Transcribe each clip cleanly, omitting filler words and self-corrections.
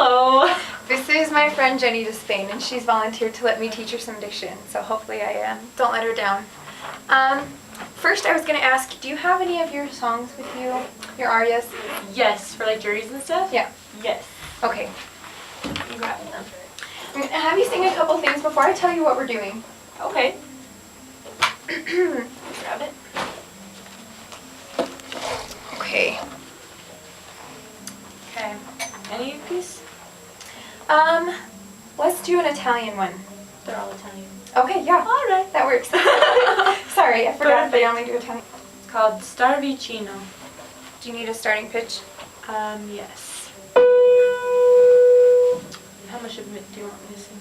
Hello. This is my friend Jenny Despain, and she's volunteered to let me teach her some diction, so hopefully I don't let her down. First I was going to ask, do you have any of your songs with you, your arias? Yes, for like juries and stuff? Yeah. Yes. Okay. I'm grabbing them. I'm going to have you sing a couple things before I tell you what we're doing. Okay. Grab it. Okay. Okay. Any piece? Let's do an Italian one. They're all Italian. Okay, yeah. Alright. That works. Sorry, I forgot they only do Italian. It's called Star Vicino. Do you need a starting pitch? Yes. How much of it do you want me to sing?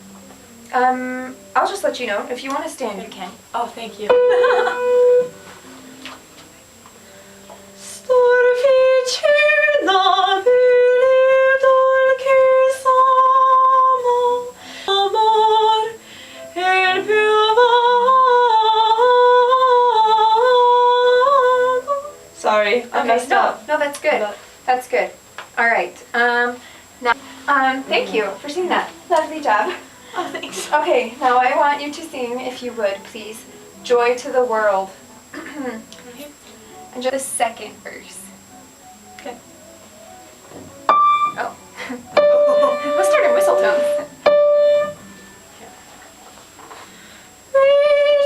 I'll just let you know. If you want to stand, you can. Oh, thank you. Sorry, I messed up. No, that's good. That's good. All right. Thank you for singing that. Lovely job. Oh, thanks. Okay, now I want you to sing, if you would, please, Joy to the World. And just the second verse. Okay. Oh. Let's start in whistle tones.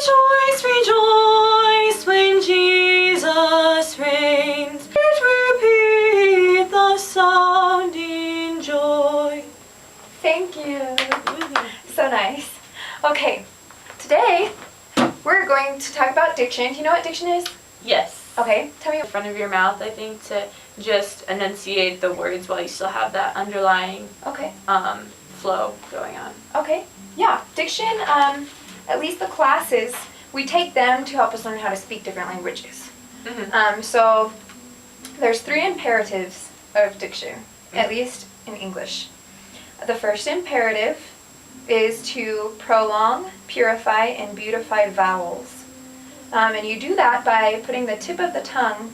Rejoice, rejoice when Jesus reigns. Repeat the sounding joy. Thank you. So nice. Okay, today we're going to talk about diction. Do you know what diction is? Yes. Okay, tell me. In front of your mouth, I think, to just enunciate the words while you still have that underlying Okay. flow going on. Okay. Yeah, diction, at least the classes, we take them to help us learn how to speak different languages. Mm-hmm. So there's 3 imperatives of diction, at least in English. The first imperative is to prolong, purify, and beautify vowels. And you do that by putting the tip of the tongue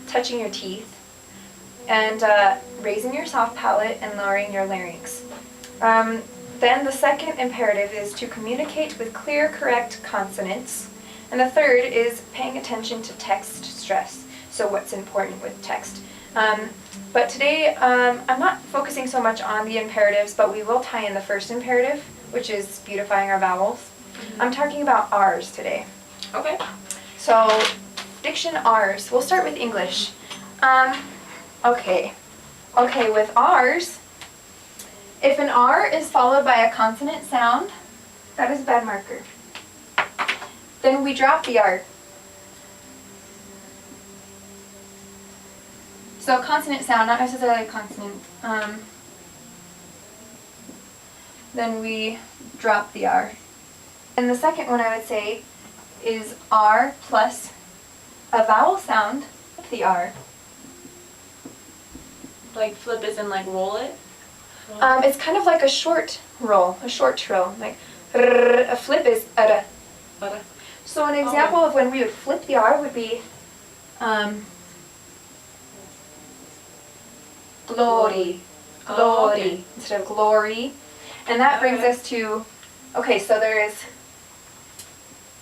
touching your teeth and raising your soft palate and lowering your larynx. Then the second imperative is to communicate with clear, correct consonants. And the third is paying attention to text stress, so what's important with text. But today, I'm not focusing so much on the imperatives, but we will tie in the first imperative, which is beautifying our vowels. Mm-hmm. I'm talking about R's today. Okay. So, diction R's. We'll start with English. Okay, with R's, if an R is followed by a consonant sound, that is a bad marker. Then we drop the R. So consonant sound, not necessarily a consonant. Then we drop the R. And the second one I would say is R plus a vowel sound of the R. Like flip as in like roll it? It's kind of like a short roll, a short trill. Like a flip is ara. So an example of when we would flip the R would be glory, glory, instead of glory. And that brings us to, okay, so there is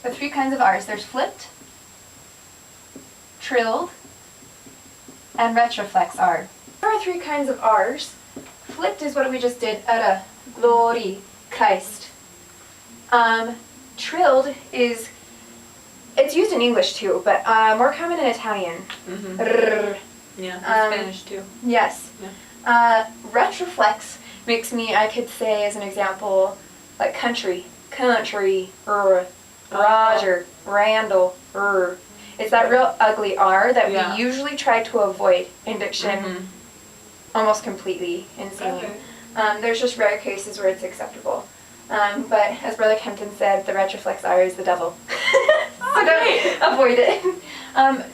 the 3 kinds of R's. There's flipped, trilled, and retroflex R. There are 3 kinds of R's. Flipped is what we just did, ara, glory, Christ. Trilled is, it's used in English too, but more common in Italian. Mm-hmm. Yeah, in Spanish too. Yes. Yeah. Retroflex makes me, I could say as an example, like country, Roger, Randall, It's that real ugly R that we usually try to avoid in diction almost completely in singing. Okay. There's just rare cases where it's acceptable. But as Brother Kempton said, the retroflex R is the devil. So don't avoid it.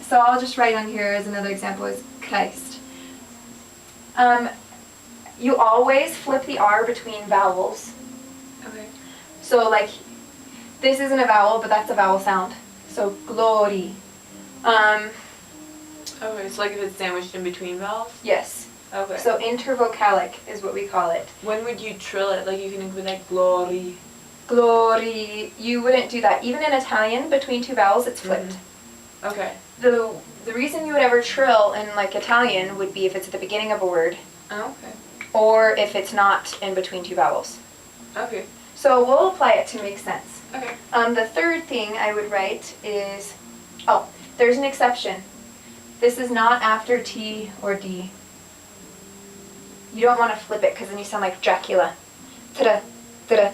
So I'll just write on here as another example is Christ. You always flip the R between vowels. Okay. So like, this isn't a vowel, but that's a vowel sound. So glory. Okay, so like if it's sandwiched in between vowels? Yes. Okay. So intervocalic is what we call it. When would you trill it? Like you can include like glory. Glory. You wouldn't do that. Even in Italian, between two vowels, it's flipped. Okay. The reason you would ever trill in like Italian would be if it's at the beginning of a word, Okay. or if it's not in between two vowels. Okay. So we'll apply it to make sense. Okay. The third thing I would write is, there's an exception. This is not after T or D. You don't want to flip it because then you sound like Dracula. Dracula,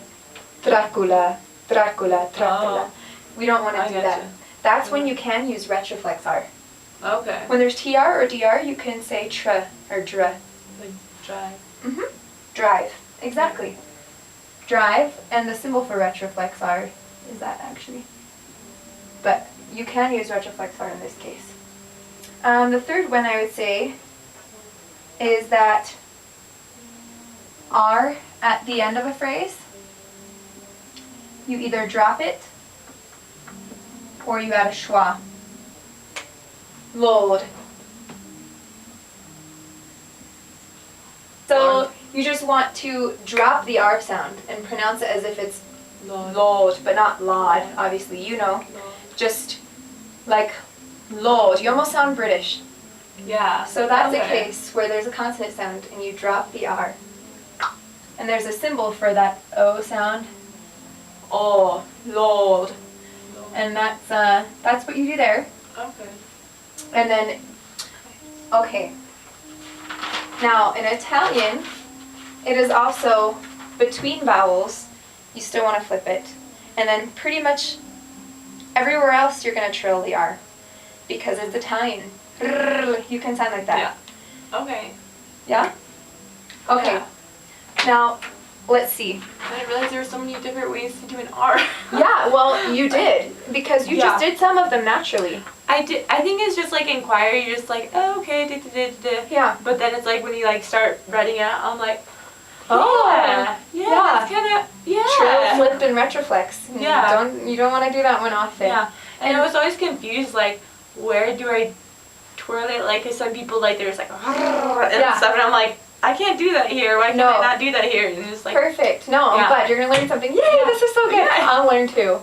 Dracula, Dracula. Oh. We don't want to I do gotcha. that. That's when you can use retroflex R. Okay. When there's TR or DR, you can say tr or dr. Like drive. Drive. Exactly. Drive, and the symbol for retroflex R is that actually. But you can use retroflex R in this case. The third one I would say is that R at the end of a phrase, you either drop it or you add a schwa. Lord. So you just want to drop the R sound and pronounce it as if it's Lord, but not Lord, obviously, you know. Just like Lord. You almost sound British. Yeah. So that's okay. a case where there's a consonant sound and you drop the R. And there's a symbol for that O sound. Oh, Lord. And that's what you do there. Okay. And then, okay. Now, in Italian, it is also between vowels. You still want to flip it. And then pretty much everywhere else you're going to trill the R. Because it's Italian. You can sound like that. Yeah. Okay. Yeah? Okay. Yeah. Now, let's see. I didn't realize there were so many different ways to do an R. Yeah, well, you did. Because you just Yeah. did some of them naturally. I did. I think it's just like inquire. You're just like, oh, okay, Yeah. But then it's like when you like start writing it out, I'm like, Oh. yeah, Yeah. that's kind of Trill, flip, and retroflex. And Yeah. You don't want to do that one often. Yeah. And I was always confused, like, where do I twirl it? Like, 'cause some people like there's like and Yeah. stuff, and I'm like, I can't do that here. Why can't No. I not do that here? And it's just like, Perfect. No, I'm Yeah. glad you're gonna learn something. Yay, Yeah. this is so good. Yeah. I'll learn too.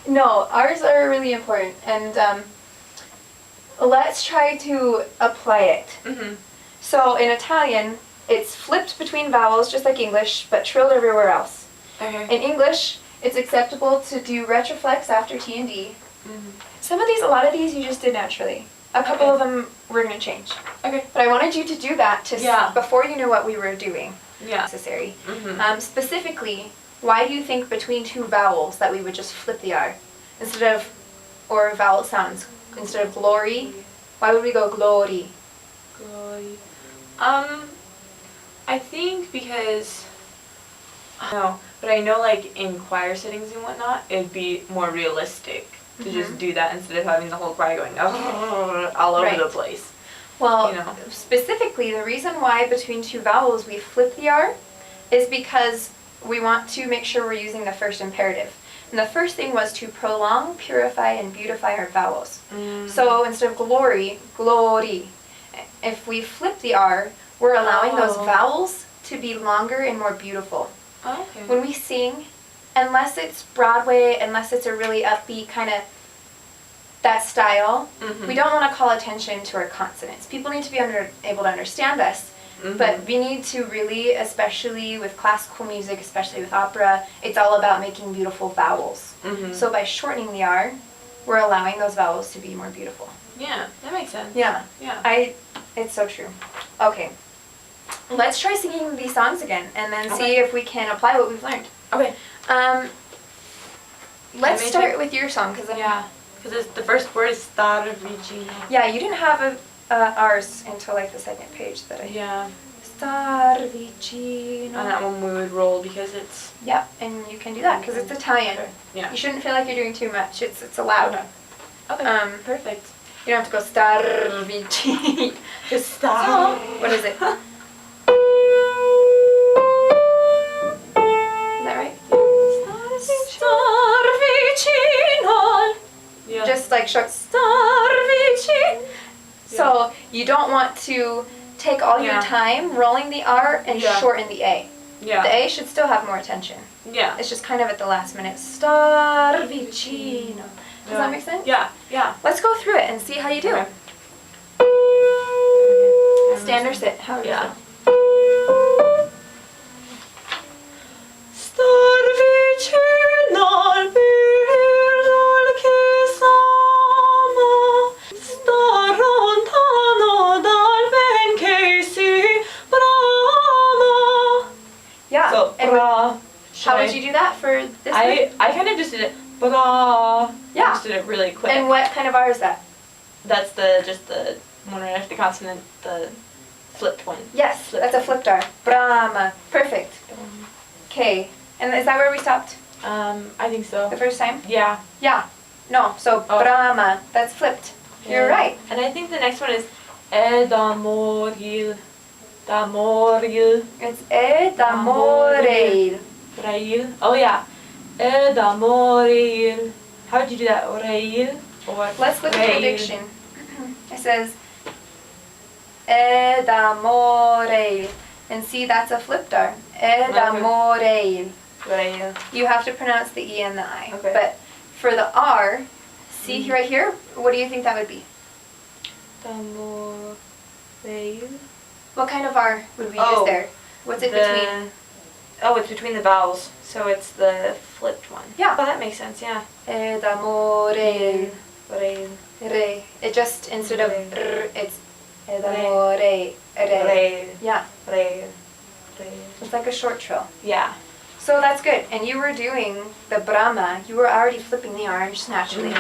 No, ours are really important, and let's try to apply it. mm-hmm. So in Italian, it's flipped between vowels, just like English, but trilled everywhere else. Okay. In English, it's acceptable to do retroflex after T and D. Mm-hmm. A lot of these you just did naturally. A couple Okay. of them we're gonna change. Okay. But I wanted you to do that Yeah. before you knew what we were doing. Yeah. Necessary. Mm-hmm. Specifically, why do you think between two vowels that we would just flip the R instead of, or vowel sounds instead of glory? Why would we go glory? Glory. I think because I don't know, but I know like in choir settings and whatnot, it'd be more realistic to just do that instead of having the whole choir going all over Right. the place. Well, You know. specifically, the reason why between two vowels we flip the R is because we want to make sure we're using the first imperative. And the first thing was to prolong, purify, and beautify our vowels. So instead of glory, glory. If we flip the R, we're allowing those Oh. vowels to be longer and more beautiful. Okay. When we sing, unless it's Broadway, unless it's a really upbeat kind of that style, Mhm. we don't want to call attention to our consonants. People need to be able to understand us, but we need to really, especially with classical music, especially with opera, it's all about making beautiful vowels. Mhm. So by shortening the R, we're allowing those vowels to be more beautiful. Yeah, that makes sense. Yeah, Yeah. it's so true. Okay, let's try singing these songs again and then see Okay. if we can apply what we've learned. Okay. Let's may start take- with your song because Yeah. Because the first word is star Regina. Yeah, you didn't have ours until like the second page that I. Yeah. Star vicino. On that one we would roll because it's. Yep, and you can do that because it's Italian. Okay. Yeah. You shouldn't feel like you're doing too much. It's allowed. Okay. Okay. Perfect. You don't have to go star vicino. Just star. What is it? Is that right? Star vicino. Yeah. Just like short star vicino. So you don't want to take all your Yeah. time rolling the R and Yeah. shorten the A. Yeah. The A should still have more tension. Yeah. It's just kind of at the last minute. Star vicino. Does that make sense? Yeah. Yeah. Let's go through it and see how you do. Okay. Stand or sit. How do you Yeah. feel? Star vicino al virgol che s'ama, sta lontano dal ben che si brama. Yeah. So, and bra. how would you do that for this one? I kind of just did it, bra. Yeah. I just did it really quick. And what kind of R is that? That's just the one right after the consonant, the flipped one. Yes, that's a flipped R. Brahma. Perfect. Okay. And is that where we stopped I think so. the first time? Yeah. Yeah. No, so Oh. Brahma. That's flipped. You're Yeah. right. And I think the next one is Edamoril. Damoril. It's Edamorel. Rail. Oh yeah. Edamoril. How would you do that? Rail? Or Let's look at the rail? diction. It says Edamorel. And see, that's a flipped R. Edamorel. Rail. You have to pronounce the E and the I. Okay. But for the R, see right here, what do you think that would be? Damoril. What kind of R would we Oh, use there? What's it between? Oh, it's between the vowels, so it's the flipped one. Yeah. Oh, that makes sense, yeah. Edamorel. Rail. Re. It just, instead of Re. R, it's Edamore. Re. Rail. Yeah. Rail. Rail. It's like a short trill. Yeah. So that's good. And you were doing the Brahma. You were already flipping the R just naturally.